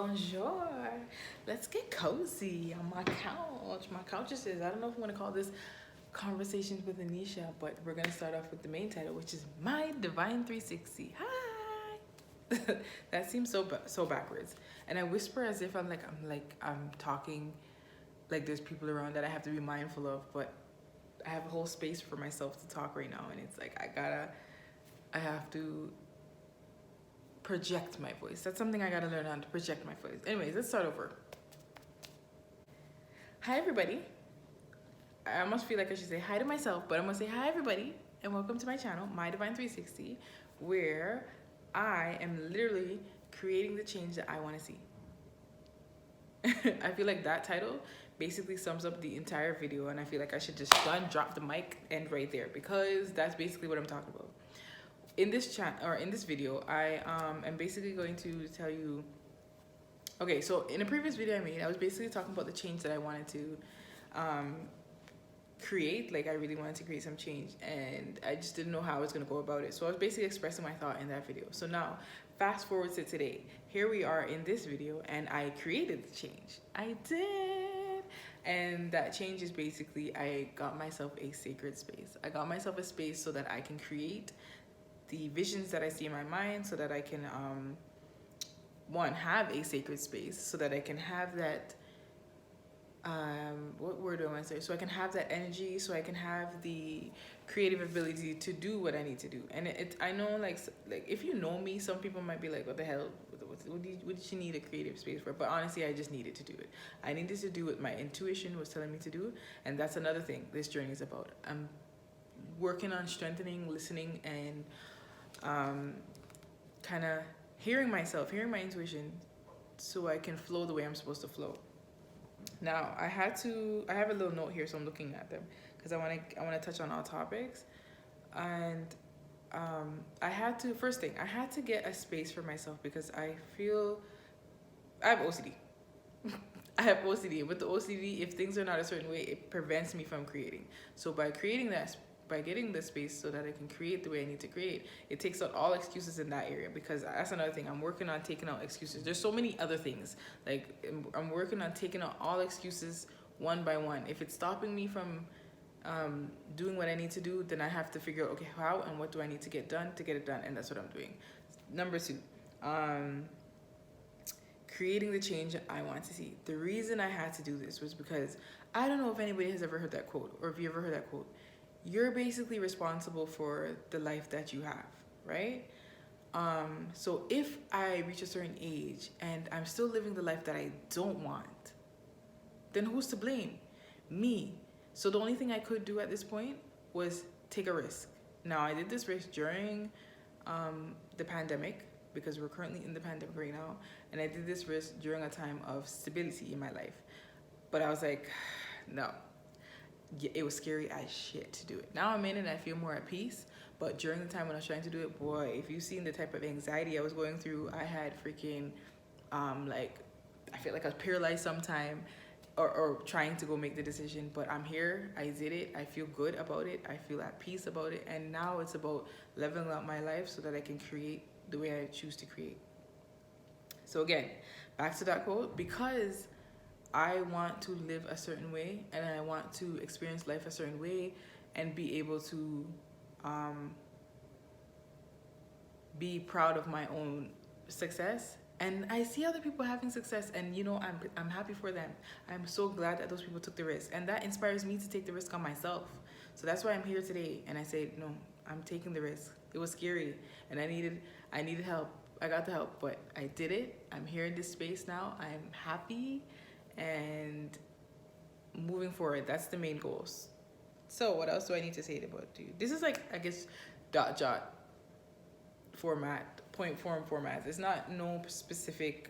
Bonjour. Let's get cozy on my couch. My couch is, I don't know if I'm going to call this Conversations with Anisha, but we're going to start off with the main title, which is My Divine 360. Hi. That seems so backwards. And I whisper as if I'm talking like there's people around that I have to be mindful of, but I have a whole space for myself to talk right now, and it's like I have to project my voice. That's something I gotta learn how to project my voice. Anyways, let's start over. Hi everybody. I almost feel like I should say hi to myself, but I'm gonna say hi everybody and welcome to my channel, My Divine 360, where I am literally creating the change that I want to see. I feel like that title basically sums up the entire video, and I feel like I should just drop the mic and right there, because that's basically what I'm talking about. In this in this video, I am basically going to tell you. Okay, so in a previous video I made, I was basically talking about the change that I wanted to create. Like, I really wanted to create some change, and I just didn't know how I was going to go about it. So I was basically expressing my thought in that video. So now, fast forward to today. Here we are in this video, and I created the change. I did. And that change is basically, I got myself a sacred space. I got myself a space so that I can create the visions that I see in my mind, so that I can have a sacred space, so that I can have that what word do I want to say? So I can have that energy, so I can have the creative ability to do what I need to do. And I know, like if you know me, some people might be like, what the hell, what did you need a creative space for? But honestly, I just needed to do it. I needed to do what my intuition was telling me to do. And that's another thing this journey is about. I'm working on strengthening, listening, and kind of hearing myself, hearing my intuition, so I can flow the way I'm supposed to flow. Now, I have a little note here, so I'm looking at them, because I want to touch on all topics. And first thing, I had to get a space for myself, because I have OCD. I have OCD. With the OCD, if things are not a certain way, it prevents me from creating. So by getting the space so that I can create the way I need to create, it takes out all excuses in that area, because that's another thing. I'm working on taking out excuses. There's so many other things. Like, I'm working on taking out all excuses one by one. If it's stopping me from doing what I need to do, then I have to figure out, okay, how and what do I need to get done to get it done, and that's what I'm doing. Number 2, creating the change that I want to see. The reason I had to do this was because I don't know if anybody has ever heard that quote, or if you ever heard that quote. You're basically responsible for the life that you have, right? So if I reach a certain age and I'm still living the life that I don't want, then who's to blame? Me. So the only thing I could do at this point was take a risk. Now, I did this risk during the pandemic, because we're currently in the pandemic right now, and I did this risk during a time of stability in my life. But I was like, no. It was scary as shit to do it. Now I'm in it and I feel more at peace. But during the time when I was trying to do it, boy, if you've seen the type of anxiety I was going through, I had freaking, I feel like I was paralyzed sometime, or trying to go make the decision. But I'm here. I did it. I feel good about it. I feel at peace about it. And now it's about leveling up my life so that I can create the way I choose to create. So again, back to that quote, because I want to live a certain way, and I want to experience life a certain way, and be able to be proud of my own success. And I see other people having success, and I'm happy for them. I'm so glad that those people took the risk, and that inspires me to take the risk on myself. So that's why I'm here today, and I say, no, I'm taking the risk. It was scary, and I needed help. I got the help, but I did it. I'm here in this space now. I'm happy. And moving forward, that's the main goals. So what else do I need to say about you? This is like, I guess, dot format, point form format. It's not no specific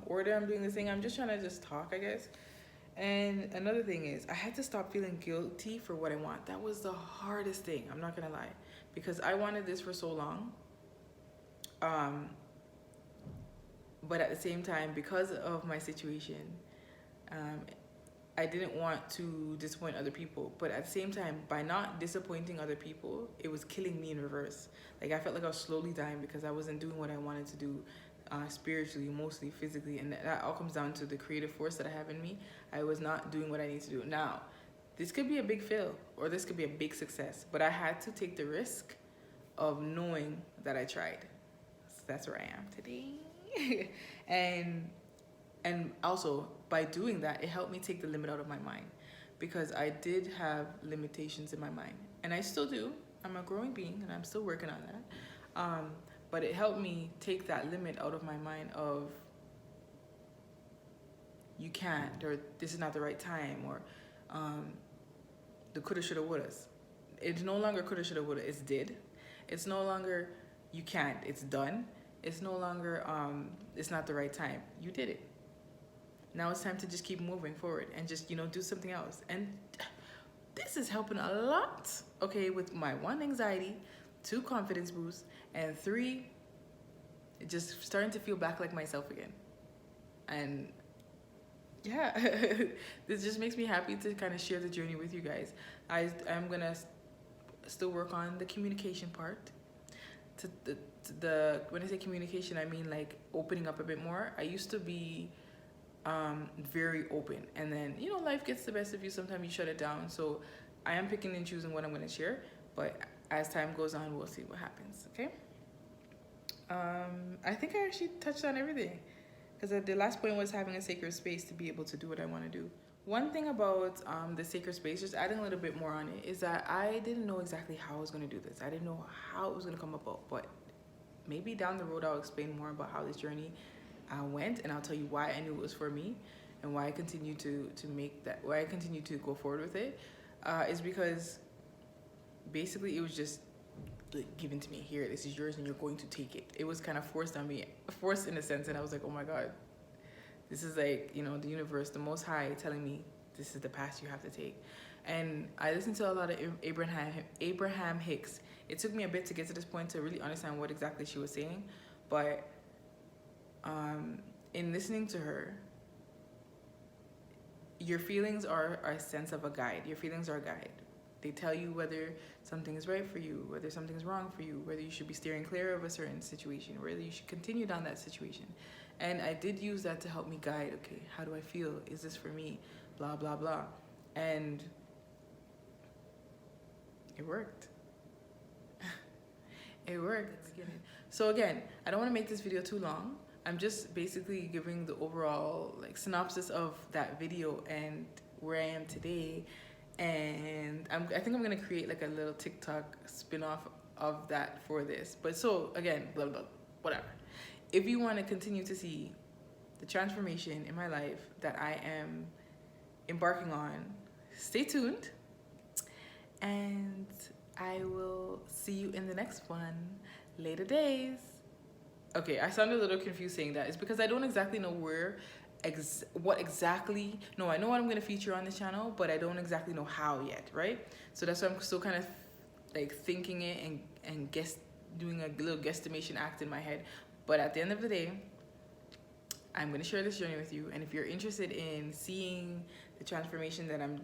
order I'm doing this thing. I'm just trying to just talk, I guess. And another thing is, I had to stop feeling guilty for what I want. That was the hardest thing, I'm not gonna lie, because I wanted this for so long. But at the same time, because of my situation, I didn't want to disappoint other people. But at the same time, by not disappointing other people, it was killing me in reverse. Like, I felt like I was slowly dying because I wasn't doing what I wanted to do spiritually, emotionally, physically, and that all comes down to the creative force that I have in me. I was not doing what I need to do. Now, this could be a big fail or this could be a big success, but I had to take the risk of knowing that I tried. So that's where I am today. and also by doing that, it helped me take the limit out of my mind, because I did have limitations in my mind, and I still do. I'm a growing being and I'm still working on that. But it helped me take that limit out of my mind of you can't, or this is not the right time, or the coulda, shoulda, wouldas. It's no longer coulda, shoulda, woulda. It's did. It's no longer you can't. It's done. It's no longer it's not the right time. You did it. Now it's time to just keep moving forward and just, do something else. And this is helping a lot, okay, with my 1, anxiety, 2, confidence boost, and 3, just starting to feel back like myself again. And yeah, this just makes me happy to kind of share the journey with you guys. I'm gonna still work on the communication part. When I say communication, I mean like opening up a bit more. I used to be very open, and then life gets the best of you. Sometimes you shut it down. So I am picking and choosing what I'm going to share, but as time goes on, we'll see what happens. Okay. I think I actually touched on everything, because the last point was having a sacred space to be able to do what I want to do. One thing about the sacred space, just adding a little bit more on it, is that I didn't know exactly how I was going to do this. I didn't know how it was going to come about, but maybe down the road I'll explain more about how this journey went, and I'll tell you why I knew it was for me and why I continue to go forward with it. Is because basically it was just like given to me. Here, this is yours and you're going to take it. It was kind of forced on me, forced in a sense, and I was like, oh my God, this is like, the universe, the Most High telling me this is the path you have to take. And I listened to a lot of Abraham Hicks. It took me a bit to get to this point to really understand what exactly she was saying, but in listening to her, your feelings are a sense of a guide. Your feelings are a guide. They tell you whether something is right for you, whether something is wrong for you, whether you should be steering clear of a certain situation, whether you should continue down that situation. And I did use that to help me guide, okay, how do I feel? Is this for me? Blah, blah, blah. And it worked. It worked. So again, I don't want to make this video too long. I'm just basically giving the overall synopsis of that video and where I am today. And I think I'm gonna create a little TikTok spin-off of that for this. But so again, blah, blah, whatever. If you want to continue to see the transformation in my life that I am embarking on, stay tuned. And I will see you in the next one. Later days. Okay, I sound a little confused saying that. It's because I don't exactly know what exactly. No, I know what I'm going to feature on this channel, but I don't exactly know how yet, right? So that's why I'm still kind of thinking it and doing a little guesstimation act in my head. But at the end of the day, I'm going to share this journey with you. And if you're interested in seeing the transformation that I'm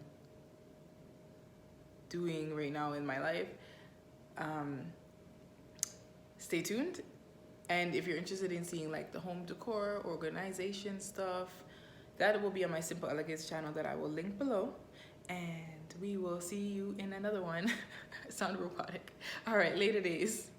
doing right now in my life, stay tuned. And if you're interested in seeing the home decor, organization stuff, that will be on my Simple Elegance channel that I will link below. And we will see you in another one. Sound robotic. All right, later days.